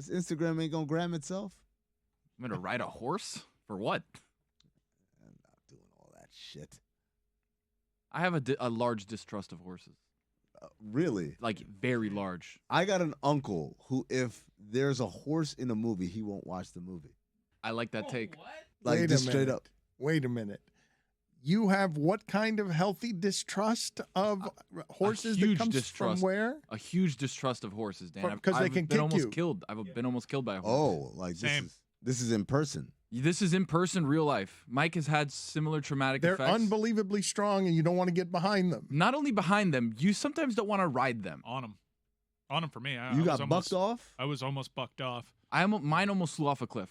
This Instagram ain't gonna gram itself. I'm gonna ride a horse for what? I'm not doing all that shit. I have a large distrust of horses. Really? Like very large. I got an uncle who, if there's a horse in a movie, he won't watch the movie. I like that take. What? Like Wait a just straight minute. up. Wait a minute. You have what kind of healthy distrust of horses that huge comes distrust. from where? A huge distrust of horses, Dan. Because they I've can been kick almost you. killed. I've been almost killed by a horse. Oh, like Same. this is in person. This is in person, real life. Mike has had similar traumatic They're effects. unbelievably strong, and you don't want to get behind them. Not only behind them, you sometimes don't want to ride them. On them for me. You got bucked off? I was almost bucked off. Mine almost flew off a cliff.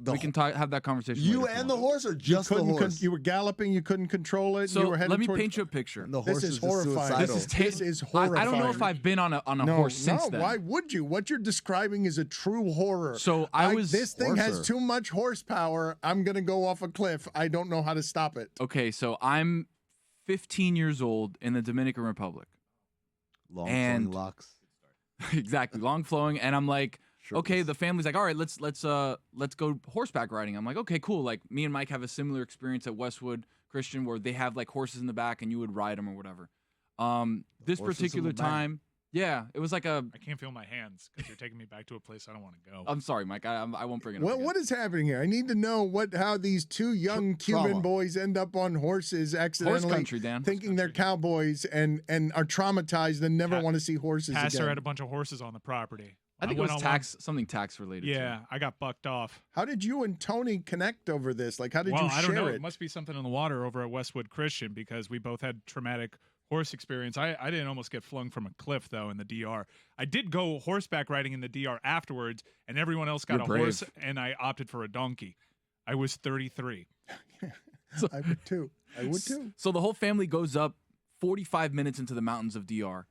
We can have that conversation. You later if and you the want. horse, or just the horse? You were galloping. You couldn't control it. So you were headed let me toward- paint you a picture. And the This horse is just horrifying. suicidal. This is horrifying. I don't know if I've been on a horse since then. Why would you? What you're describing is a true horror. So This thing has Horser. too much horsepower. I'm gonna go off a cliff. I don't know how to stop it. Okay, so I'm 15 years old in the Dominican Republic. Long And- flowing locks. Exactly, long flowing, and I'm like, Shirtless. okay, the family's like, all right, let's go horseback riding. I'm like, okay, cool. Like me and Mike have a similar experience at Westwood Christian where they have like horses in the back and you would ride them or whatever. This horses in particular the back. time, yeah, it was like a. I can't feel my hands because you're taking me back to a place I don't want to go. I'm sorry, Mike. I won't bring it up. What again. what is happening here? I need to know how these two young Cuban Trauma. boys end up on horses accidentally, Horse country, Dan. thinking they're cowboys and are traumatized and never Pa- want to see horses Pastor again. had a bunch of horses on the property. I think it went was on something tax related. Yeah, I got bucked off. How did you and Tony connect over this? Like, how did you I don't share know. it? It must be something in the water over at Westwood Christian because we both had traumatic horse experience. I didn't almost get flung from a cliff, though, in the DR. I did go horseback riding in the DR afterwards, and everyone else got You're a brave. horse, and I opted for a donkey. I was 33. I would too. I would too. So the whole family goes up 45 minutes into the mountains of DR.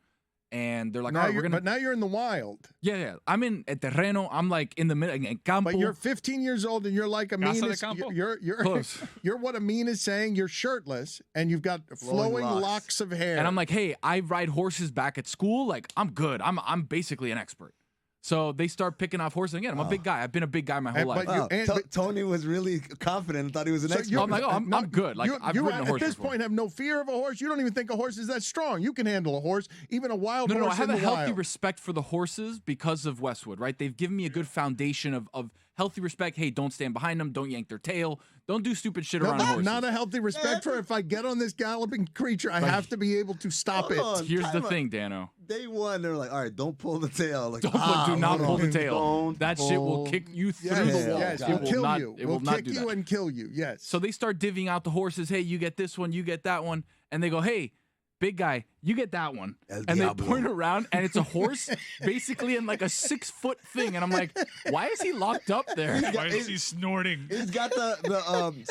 And they're like, all right, we're gonna. But now you're in the wild. Yeah. I'm in El Terreno. I'm like in the middle, in campo. But you're 15 years old and you're like a Casa de mean. Campo? You're Close. you're what Amin is saying. You're shirtless and you've got flowing locks. locks of hair. And I'm like, hey, I ride horses back at school. Like, I'm good. I'm basically an expert. So they start picking off horses. Again, I'm a big guy. I've been a big guy my whole But life. you- and- but- Tony was really confident and thought he was an So expert. you're- I'm like, oh, I'm good. Like, I've ridden a horse at this before. point have no fear of a horse. You don't even think a horse is that strong. You can handle a horse, even a wild No, horse I have in a the healthy wild. respect for the horses because of Westwood, right? They've given me a good foundation of healthy respect. Hey, don't stand behind them. Don't yank their tail. Don't do stupid shit around horses. Not a healthy respect for if I get on this galloping creature, I have to be able to stop it. Hold on. Here's the Time out. thing, Dano. Day one, they were like, all right, don't pull the tail. Like, Do not pull the hold on. tail. Don't That shit will pull kick you through Yes, the wall. yes, Got will it. will kill not, you. It will will not kick do you that. and kill you. Yes. So they start divvying out the horses. Hey, you get this one, you get that one. And they go, hey, big guy, you get that one. El And they Diablo. point around, and it's a horse basically in like a 6-foot thing. And I'm like, why is he locked up there? Why is he snorting? He's got the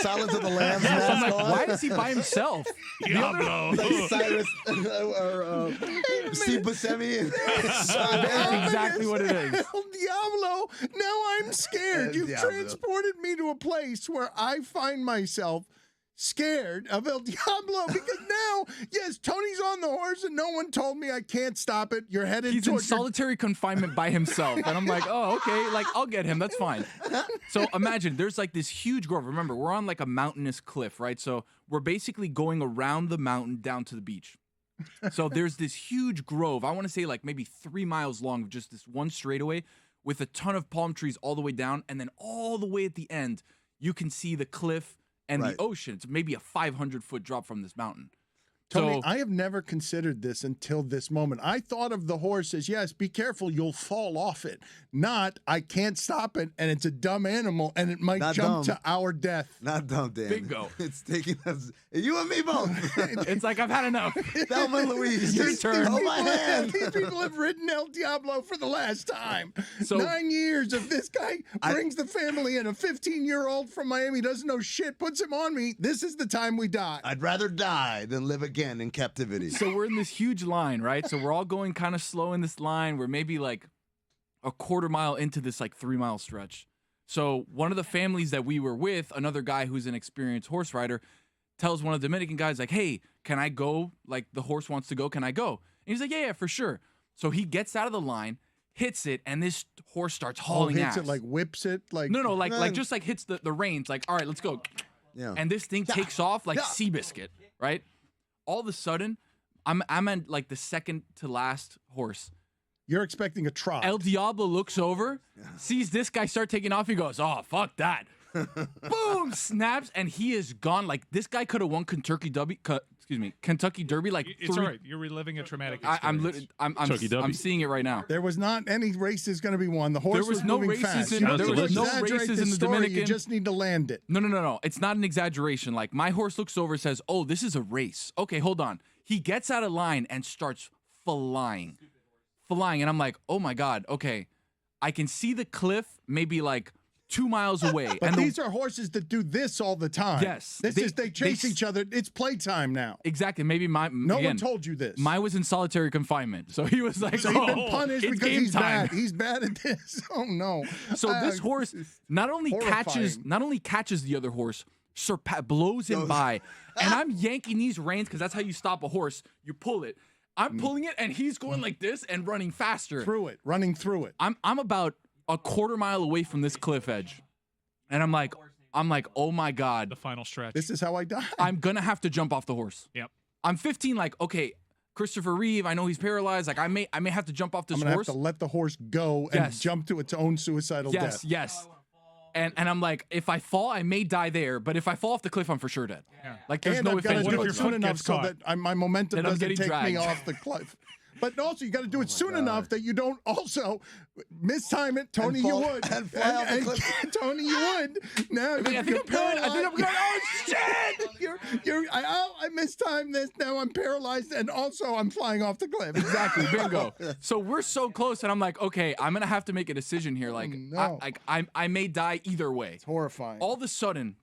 Silence of the Lambs I'm mask like, on. why is he by himself? Diablo. Like Cyrus or Steve Buscemi. That's exactly what it is. El Diablo. Now I'm scared. El You've Diablo. transported me to a place where I find myself scared of El Diablo because now, yes, Tony's on the horse and no one told me I can't stop it. You're headed He's in towards your solitary confinement by himself. And I'm like, oh, okay, like I'll get him. That's fine. So imagine there's like this huge grove. Remember, we're on like a mountainous cliff, right? So we're basically going around the mountain down to the beach. So there's this huge grove. I want to say like maybe 3 miles long of just this one straightaway with a ton of palm trees all the way down. And then all the way at the end, you can see the cliff and Right. the ocean. It's maybe a 500-foot drop from this mountain. Tony, So I have never considered this until this moment. I thought of the horse as, yes, be careful, you'll fall off it. Not, I can't stop it, and it's a dumb animal, and it might Not jump dumb. to our death. Not dumb, Dan. Bingo. It's taking us. You and me both. it's like, I've had enough. Thelma and Louise. Your Just turn. hold my hand. These people have ridden El Diablo for the last time. So- 9 years of this guy brings the family in. A 15-year-old from Miami doesn't know shit, puts him on me. This is the time we die. I'd rather die than live again in captivity. So we're in this huge line, right? So we're all going kind of slow in this line. We're maybe like a quarter mile into this like 3-mile stretch. So one of the families that we were with, another guy who's an experienced horse rider, tells one of the Dominican guys like, hey, can I go? Like the horse wants to go. Can I go? And he's like, yeah, for sure. So he gets out of the line. hits it, and this horse starts Oh, hauling hits ass. it, like whips it, like no, like just like hits the reins, like, all right, let's go. Yeah. And this thing takes off like Seabiscuit, right? All of a sudden, I'm at like the second to last horse. You're expecting a trot. El Diablo looks over, sees this guy start taking off. He goes, "Oh, fuck that!" Boom, snaps, and he is gone. Like this guy could have won Kentucky Derby. Kentucky Derby. Like It's all right. You're reliving a traumatic experience. I'm seeing it right now. There was not any races going to be won. The horse There was no moving races fast. in- You don't there need to was no exaggerate races in the story, Dominican. You just need to land it. No. It's not an exaggeration. Like my horse looks over, says, "Oh, this is a race." Okay, hold on. He gets out of line and starts flying, and I'm like, "Oh my god." Okay, I can see the cliff maybe like 2 miles away. But and these are horses that do this all the time. Yes. They chase each other. It's playtime now. Exactly. Maybe No one told you this. Mine was in solitary confinement, so he was like, so he's been "Oh, punished it's because game he's time." bad. He's bad at this. Oh no. So this horse not only catches the other horse, blows him by, and I'm yanking these reins because that's how you stop a horse. You pull it. I'm pulling it, and he's going like this and running faster. running through it. I'm about a quarter mile away from this cliff edge, and I'm like, oh my god, The final stretch. This is how I die. I'm gonna have to jump off the horse. Yep. I'm 15. Like, okay, Christopher Reeve. I know he's paralyzed. Like, I may have to jump off this I'm gonna horse. have to let the horse go and Yes. jump to its own suicidal death. Yes. And I'm like, if I fall, I may die there. But if I fall off the cliff, I'm for sure dead. Yeah. Like, there's And no I've ifs, got to ands, What do if it buts, your soon foot enough gets so caught? that my momentum Then I'm doesn't getting take me dragged. off the cliff. But also, you got to do it soon God. enough that you don't also mistime it. Tony, you fall- would. and fly off the cliff. Tony, you would. Now, I think I'm good. I think I'm good. Oh, shit! I mistimed this. Now I'm paralyzed, and also I'm flying off the cliff. Exactly. Bingo. So we're so close, and I'm like, okay, I'm gonna have to make a decision here. Like, no. I may die either way. It's horrifying. All of a sudden,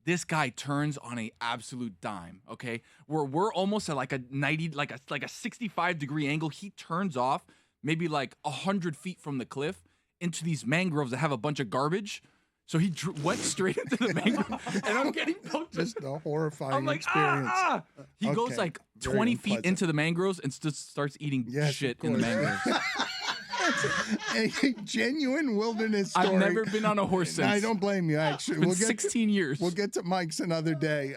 this guy turns on a absolute dime. Okay, we're almost at like a 90, like a 65-degree angle. He turns off maybe like 100 feet from the cliff into these mangroves that have a bunch of garbage. So he went straight into the mangrove, and I'm getting poked. Just a horrifying I'm like, experience. He goes Okay. like Very 20 feet unpleasant. into the mangroves and just starts eating Yes, shit of in the course. mangroves. A genuine wilderness story. I've never been on a horse since. I don't blame you. Actually, It's been 16 years. We'll get to Mike's another day.